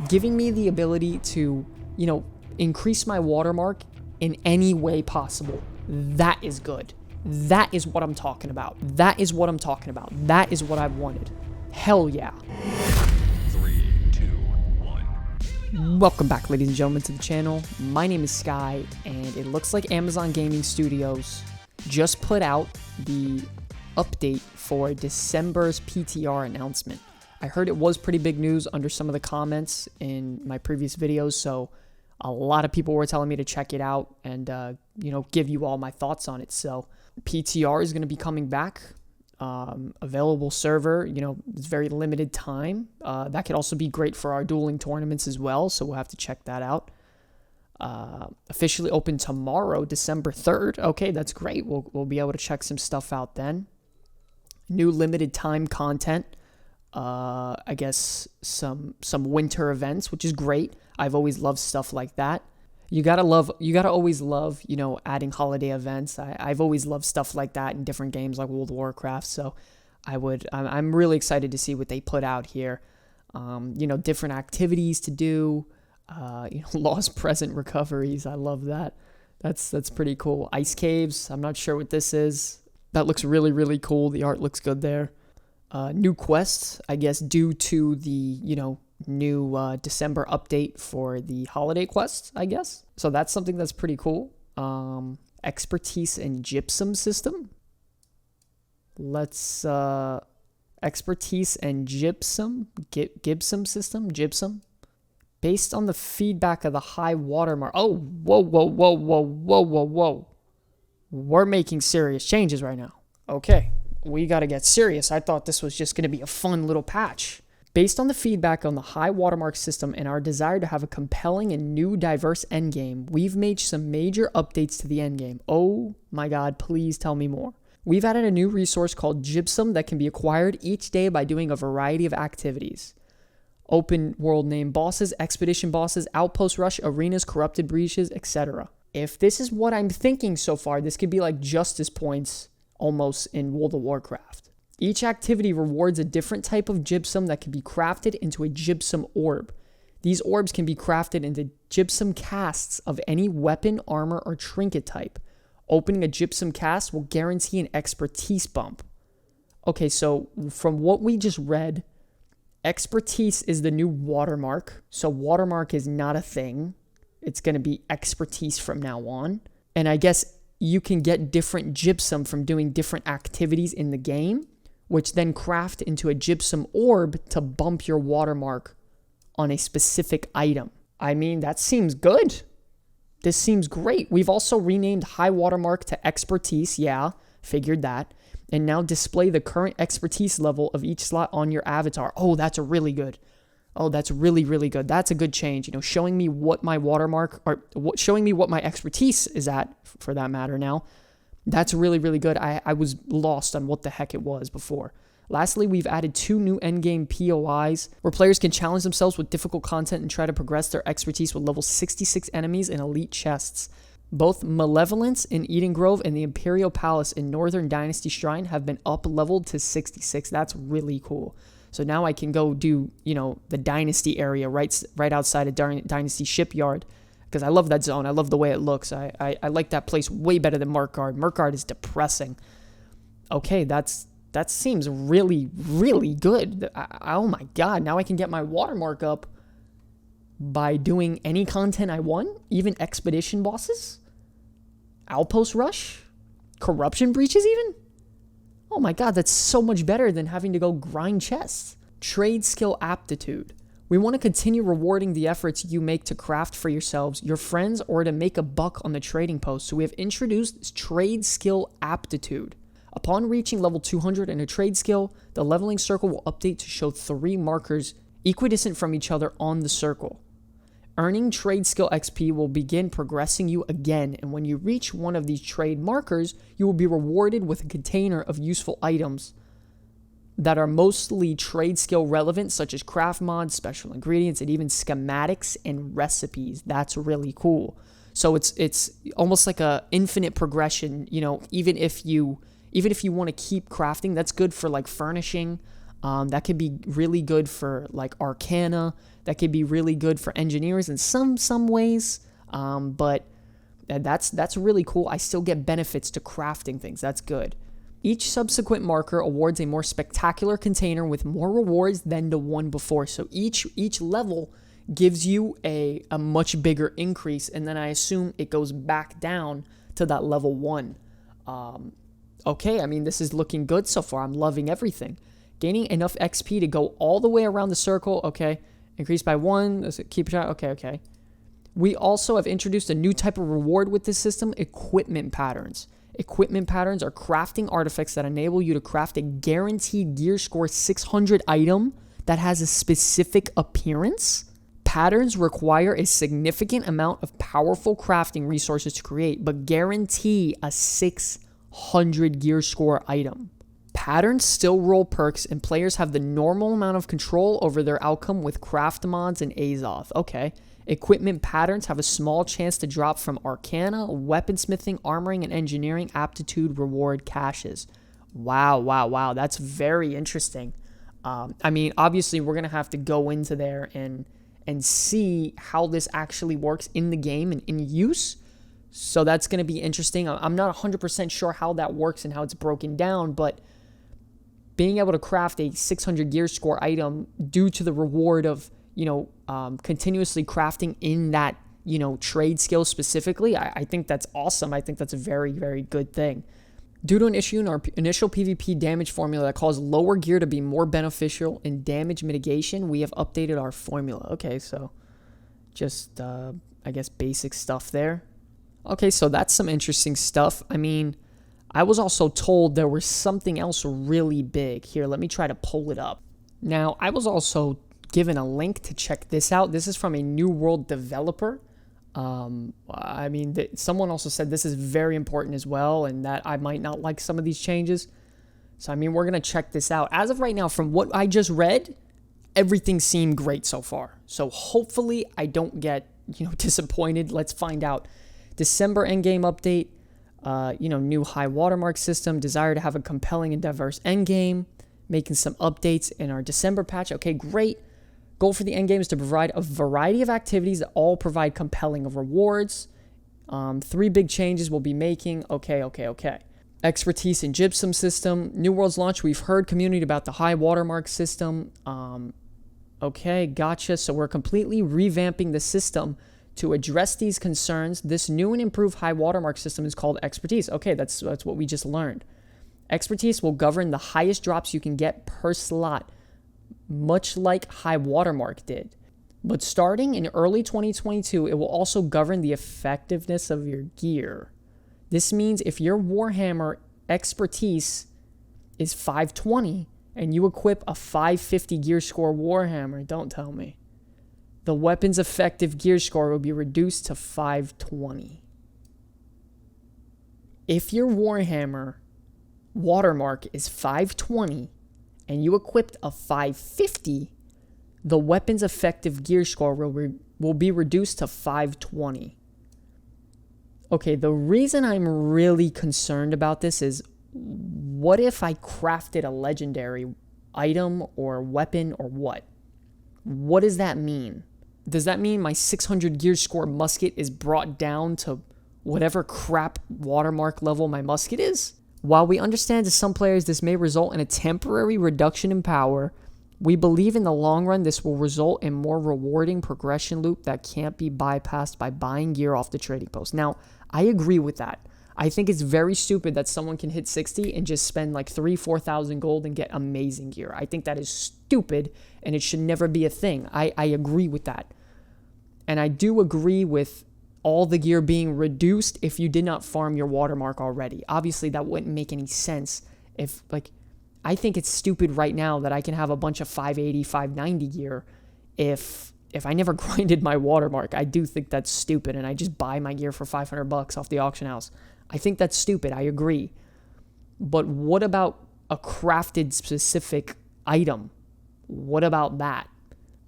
giving me the ability to, increase my watermark in any way possible. That is good. That is what I'm talking about. That is what I'm talking about. That is what I've wanted. Hell yeah. 3, 2, 1. Welcome back, ladies and gentlemen, to the channel. My name is Sky, and it looks like Amazon Gaming Studios just put out the update for December's PTR announcement. I heard it was pretty big news under some of the comments in my previous videos, so a lot of people were telling me to check it out and, give you all my thoughts on it. So PTR is going to be coming back. Available server, it's very limited time. That could also be great for our dueling tournaments as well, so we'll have to check that out. Officially open tomorrow, December 3rd. Okay, that's great. We'll be able to check some stuff out then. New limited time content. I guess some winter events, which is great. I've always loved stuff like that. You gotta always love, adding holiday events. I've always loved stuff like that in different games like World of Warcraft. So I'm really excited to see what they put out here. Different activities to do. Lost present recoveries. I love that. That's pretty cool. Ice caves. I'm not sure what this is. That looks really, really cool. The art looks good there. New quests, I guess, due to the, new December update for the holiday quests, I guess. So that's something that's pretty cool. Expertise and gypsum system. Let's, expertise and gypsum system. Based on the feedback of the high watermark. Oh, whoa. We're making serious changes right now. Okay, we got to get serious. I thought this was just going to be a fun little patch. Based on the feedback on the high watermark system and our desire to have a compelling and new diverse endgame, we've made some major updates to the endgame. Oh my god, please tell me more. We've added a new resource called Gypsum that can be acquired each day by doing a variety of activities. Open world name bosses, expedition bosses, outpost rush, arenas, corrupted breaches, etc. If this is what I'm thinking so far, this could be like justice points almost in World of Warcraft. Each activity rewards a different type of gypsum that can be crafted into a gypsum orb. These orbs can be crafted into gypsum casts of any weapon, armor, or trinket type. Opening a gypsum cast will guarantee an expertise bump. Okay, so from what we just read, expertise is the new watermark. So watermark is not a thing. It's going to be expertise from now on. And I guess you can get different gypsum from doing different activities in the game, which then craft into a gypsum orb to bump your watermark on a specific item. I mean, that seems good. This seems great. We've also renamed high watermark to expertise. Yeah, figured that. And now display the current expertise level of each slot on your avatar. Oh, that's really good. Oh, that's really, really good. That's a good change. Showing me what my watermark, or showing me what my expertise is at, for that matter now. That's really, really good. I was lost on what the heck it was before. Lastly, we've added 2 new endgame POIs where players can challenge themselves with difficult content and try to progress their expertise with level 66 enemies in elite chests. Both Malevolence in Eden Grove and the Imperial Palace in Northern Dynasty Shrine have been up-leveled to 66. That's really cool. So now I can go do, the Dynasty area right outside of Dynasty Shipyard. Because I love that zone. I love the way it looks. I like that place way better than Merkgard. Merkgard is depressing. Okay, that seems really, really good. Oh my god, now I can get my watermark up by doing any content I want? Even expedition bosses? Outpost rush? Corruption breaches even? Oh my god, that's so much better than having to go grind chests. Trade skill aptitude. We want to continue rewarding the efforts you make to craft for yourselves, your friends, or to make a buck on the trading post. So we have introduced trade skill aptitude. Upon reaching level 200 in a trade skill, the leveling circle will update to show 3 markers equidistant from each other on the circle. Earning trade skill XP will begin progressing you again, and when you reach one of these trade markers, you will be rewarded with a container of useful items that are mostly trade skill relevant, such as craft mods, special ingredients, and even schematics and recipes. That's really cool. So it's almost like a infinite progression. Even if you want to keep crafting, that's good for like furnishing, That could be really good for like Arcana. That could be really good for engineers in some ways. But that's really cool. I still get benefits to crafting things. That's good. Each subsequent marker awards a more spectacular container with more rewards than the one before. So each level gives you a much bigger increase, and then I assume it goes back down to that level 1. Okay, I mean, this is looking good so far. I'm loving everything. Gaining enough XP to go all the way around the circle. Okay, increase by 1. Does it keep track? Okay. We also have introduced a new type of reward with this system, equipment patterns. Equipment patterns are crafting artifacts that enable you to craft a guaranteed gear score 600 item that has a specific appearance. Patterns require a significant amount of powerful crafting resources to create, but guarantee a 600 gear score item. Patterns still roll perks, and players have the normal amount of control over their outcome with craft mods and Azoth. Okay. Equipment patterns have a small chance to drop from Arcana, weaponsmithing, armoring, and engineering aptitude reward caches. Wow. That's very interesting. I mean, obviously, we're going to have to go into there and see how this actually works in the game and in use. So that's going to be interesting. I'm not 100% sure how that works and how it's broken down, but being able to craft a 600 gear score item due to the reward of continuously crafting in that, trade skill specifically, I think that's awesome. I think that's a very, very good thing. Due to an issue in our initial PvP damage formula that caused lower gear to be more beneficial in damage mitigation, we have updated our formula. Okay, so just, I guess, basic stuff there. Okay, so that's some interesting stuff. I mean, I was also told there was something else really big. Here, let me try to pull it up. Now, I was also given a link to check this out. This is from a New World developer. I mean, someone also said this is very important as well, and that I might not like some of these changes. So, I mean, we're going to check this out. As of right now, from what I just read, everything seemed great so far. So, hopefully, I don't get, disappointed. Let's find out. December endgame update, new high watermark system, desire to have a compelling and diverse endgame, making some updates in our December patch. Okay, great. Goal for the endgame is to provide a variety of activities that all provide compelling rewards. 3 big changes we'll be making. Okay. Expertise in gypsum system. New World's launch, we've heard community about the high watermark system. Okay, gotcha. So we're completely revamping the system to address these concerns. This new and improved high watermark system is called Expertise. Okay, that's what we just learned. Expertise will govern the highest drops you can get per slot, much like high watermark did. But starting in early 2022, it will also govern the effectiveness of your gear. This means if your Warhammer Expertise is 520 and you equip a 550 gear score Warhammer, don't tell me, the weapon's effective gear score will be reduced to 520. If your Warhammer Watermark is 520 and you equipped a 550, the weapon's effective gear score will be reduced to 520. Okay, the reason I'm really concerned about this is, what if I crafted a legendary item or weapon or what? What does that mean? Does that mean my 600 gear score musket is brought down to whatever crap watermark level my musket is? While we understand to some players this may result in a temporary reduction in power, we believe in the long run this will result in more rewarding progression loop that can't be bypassed by buying gear off the trading post. Now, I agree with that. I think it's very stupid that someone can hit 60 and just spend like 3,000-4,000 gold and get amazing gear. I think that is stupid and it should never be a thing. I agree with that. And I do agree with all the gear being reduced if you did not farm your watermark already. Obviously, that wouldn't make any sense if, I think it's stupid right now that I can have a bunch of 580, 590 gear if I never grinded my watermark. I do think that's stupid, and I just buy my gear for $500 off the auction house. I think that's stupid. I agree. But what about a crafted specific item? What about that?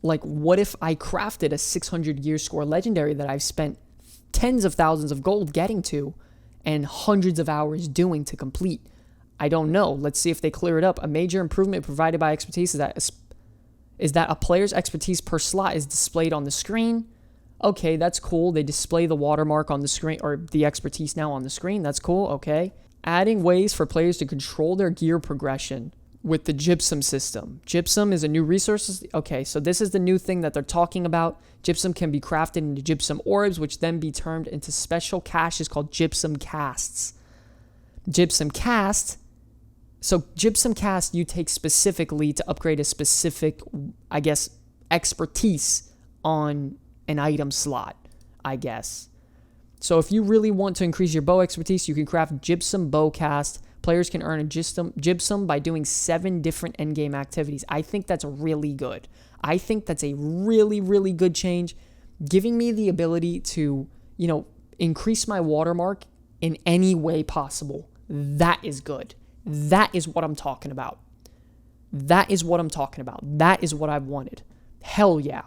What if I crafted a 600 gear score legendary that I've spent tens of thousands of gold getting to and hundreds of hours doing to complete? I don't know. Let's see if they clear it up. A major improvement provided by expertise is that a player's expertise per slot is displayed on the screen. Okay, that's cool. They display the watermark on the screen, or the expertise now on the screen. That's cool. Okay. Adding ways for players to control their gear progression with the gypsum system. Gypsum is a new resource. Okay, so this is the new thing that they're talking about. Gypsum can be crafted into gypsum orbs, which then be turned into special caches called gypsum casts. Gypsum cast. So gypsum cast you take specifically to upgrade a specific, I guess, expertise on an item slot, I guess. So if you really want to increase your bow expertise, you can craft gypsum bow cast. Players can earn a gypsum by doing 7 different endgame activities. I think that's really good. I think that's a really, really good change, giving me the ability to, increase my watermark in any way possible. That is good. That is what I'm talking about. That is what I'm talking about. That is what I've wanted. Hell yeah.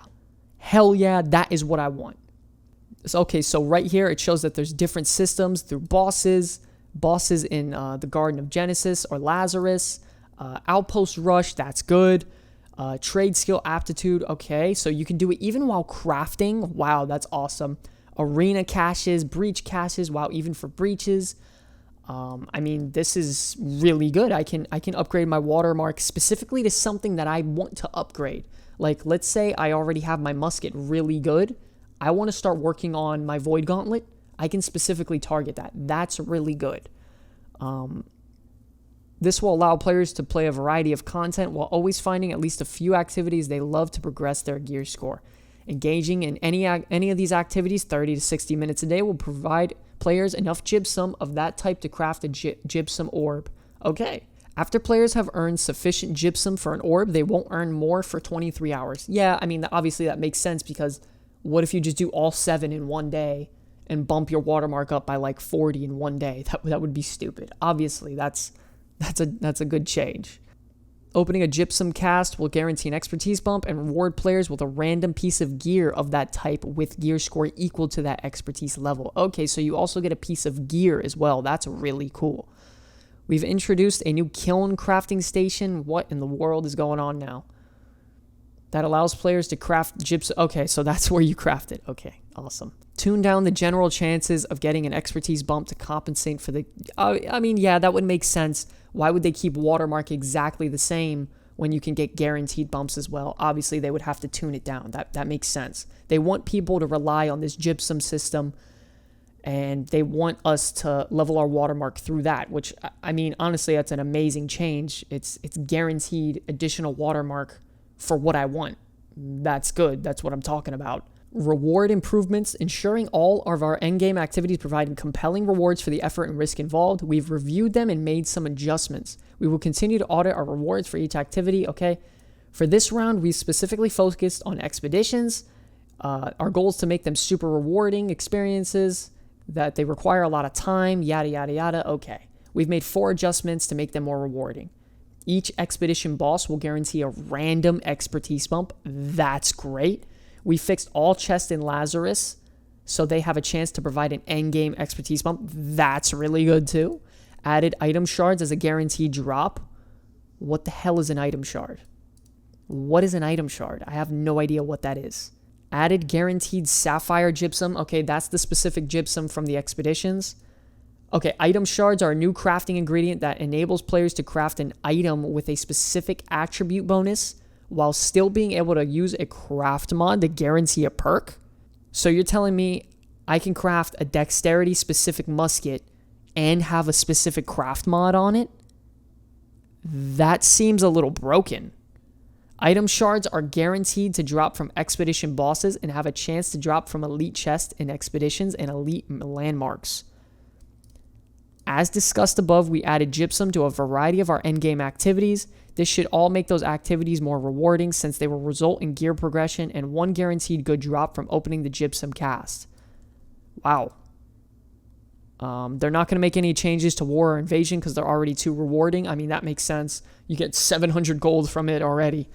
Hell yeah, that is what I want. Okay, so right here, it shows that there's different systems through bosses in the Garden of Genesis or Lazarus, Outpost Rush, that's good, Trade Skill Aptitude, okay, so you can do it even while crafting, wow, that's awesome, Arena Caches, Breach Caches, wow, even for breaches, this is really good. I can upgrade my watermark specifically to something that I want to upgrade. Like, let's say I already have my musket really good. I want to start working on my Void Gauntlet. I can specifically target that. That's really good. This will allow players to play a variety of content while always finding at least a few activities they love to progress their gear score. Engaging in any of these activities 30 to 60 minutes a day will provide players enough gypsum of that type to craft a gypsum orb. Okay. After players have earned sufficient gypsum for an orb, they won't earn more for 23 hours. Yeah, obviously that makes sense, because what if you just do all 7 in one day and bump your watermark up by like 40 in one day? That would be stupid. Obviously, that's a good change. Opening a gypsum cast will guarantee an expertise bump and reward players with a random piece of gear of that type with gear score equal to that expertise level. Okay, so you also get a piece of gear as well. That's really cool. We've introduced a new kiln crafting station. What in the world is going on now? That allows players to craft gypsum. Okay, so that's where you craft it. Okay, awesome. Tune down the general chances of getting an expertise bump to compensate for the... yeah, that would make sense. Why would they keep watermark exactly the same when you can get guaranteed bumps as well? Obviously, they would have to tune it down. That makes sense. They want people to rely on this gypsum system, and they want us to level our watermark through that, which, honestly, that's an amazing change. It's guaranteed additional watermark for what I want. That's good. That's what I'm talking about. Reward improvements, ensuring all of our endgame activities providing compelling rewards for the effort and risk involved. We've reviewed them and made some adjustments. We will continue to audit our rewards for each activity, okay? For this round, we specifically focused on expeditions. Our goal is to make them super rewarding experiences, that they require a lot of time, yada, yada, yada. Okay. We've made 4 adjustments to make them more rewarding. Each expedition boss will guarantee a random expertise bump. That's great. We fixed all chests in Lazarus, so they have a chance to provide an endgame expertise bump. That's really good too. Added item shards as a guaranteed drop. What the hell is an item shard? What is an item shard? I have no idea what that is. Added guaranteed sapphire gypsum. Okay, that's the specific gypsum from the expeditions. Okay, item shards are a new crafting ingredient that enables players to craft an item with a specific attribute bonus while still being able to use a craft mod to guarantee a perk. So you're telling me I can craft a dexterity specific musket and have a specific craft mod on it? That seems a little broken. Item shards are guaranteed to drop from expedition bosses and have a chance to drop from elite chests in expeditions and elite landmarks. As discussed above, we added gypsum to a variety of our endgame activities. This should all make those activities more rewarding since they will result in gear progression and 1 guaranteed good drop from opening the gypsum cast. Wow. They're not going to make any changes to war or invasion because they're already too rewarding. That makes sense. You get 700 gold from it already.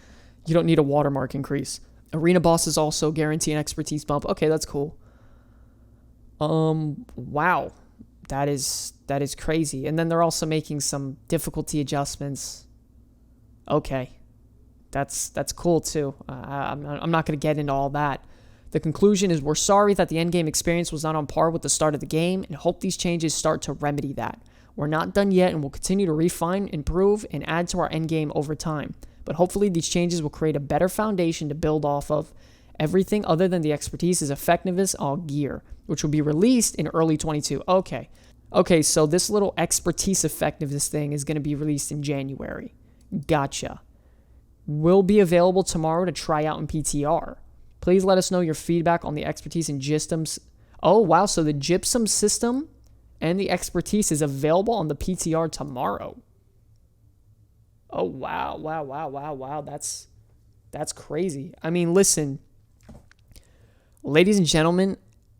You don't need a watermark increase. Arena bosses also guarantee an expertise bump. Okay, that's cool. Wow. That is crazy. And then they're also making some difficulty adjustments. Okay. That's cool too. I'm not going to get into all that. The conclusion is we're sorry that the endgame experience was not on par with the start of the game and hope these changes start to remedy that. We're not done yet and we'll continue to refine, improve, and add to our endgame over time. But hopefully these changes will create a better foundation to build off of. Everything other than the expertise is effectiveness all gear, which will be released in early 22. Okay, so this little expertise effectiveness thing is going to be released in January. Gotcha. Will be available tomorrow to try out in PTR. Please let us know your feedback on the expertise and gypsums. Oh, wow. So the gypsum system and the expertise is available on the PTR tomorrow. Oh, wow. That's crazy. I mean, listen, ladies and gentlemen,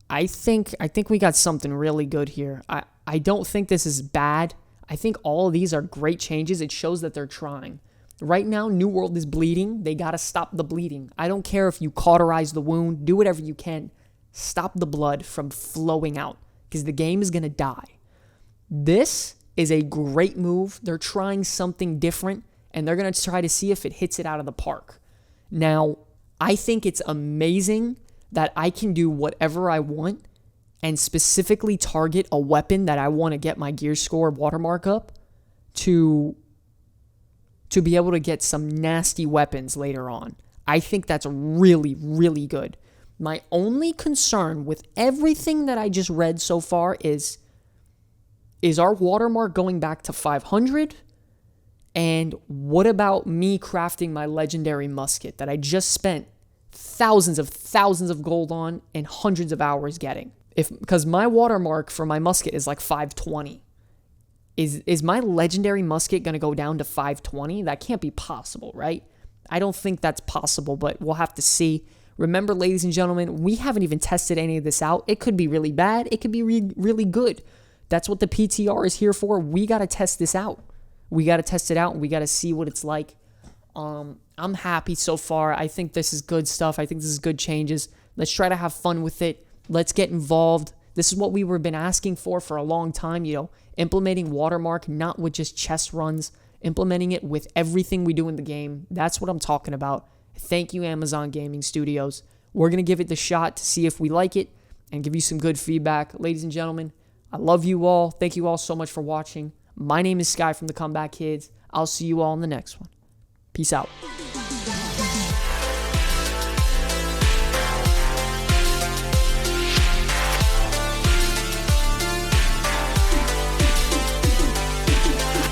I think we got something really good here. I don't think this is bad. I think all of these are great changes. It shows that they're trying. Right now, New World is bleeding. They got to stop the bleeding. I don't care if you cauterize the wound. Do whatever you can. Stop the blood from flowing out because the game is going to die. This is a great move. They're trying something different, and they're going to try to see if it hits it out of the park. Now, I think it's amazing that I can do whatever I want and specifically target a weapon that I want to get my gear score watermark up to be able to get some nasty weapons later on. I think that's really, really good. My only concern with everything that I just read so far is our watermark going back to 500? And what about me crafting my legendary musket that I just spent thousands of gold on and hundreds of hours getting? Because my watermark for my musket is like 520. Is my legendary musket going to go down to 520? That can't be possible, right? I don't think that's possible, but we'll have to see. Remember, ladies and gentlemen, we haven't even tested any of this out. It could be really bad. It could be really good. That's what the PTR is here for. We got to test this out. We got to test it out, and we got to see what it's like. I'm happy so far. I think this is good stuff. I think this is good changes. Let's try to have fun with it. Let's get involved. This is what we were been asking for a long time, implementing Watermark, not with just chest runs, implementing it with everything we do in the game. That's what I'm talking about. Thank you, Amazon Gaming Studios. We're going to give it the shot to see if we like it and give you some good feedback. Ladies and gentlemen, I love you all. Thank you all so much for watching. My name is Sky from the Comeback Kids. I'll see you all in the next one. Peace out.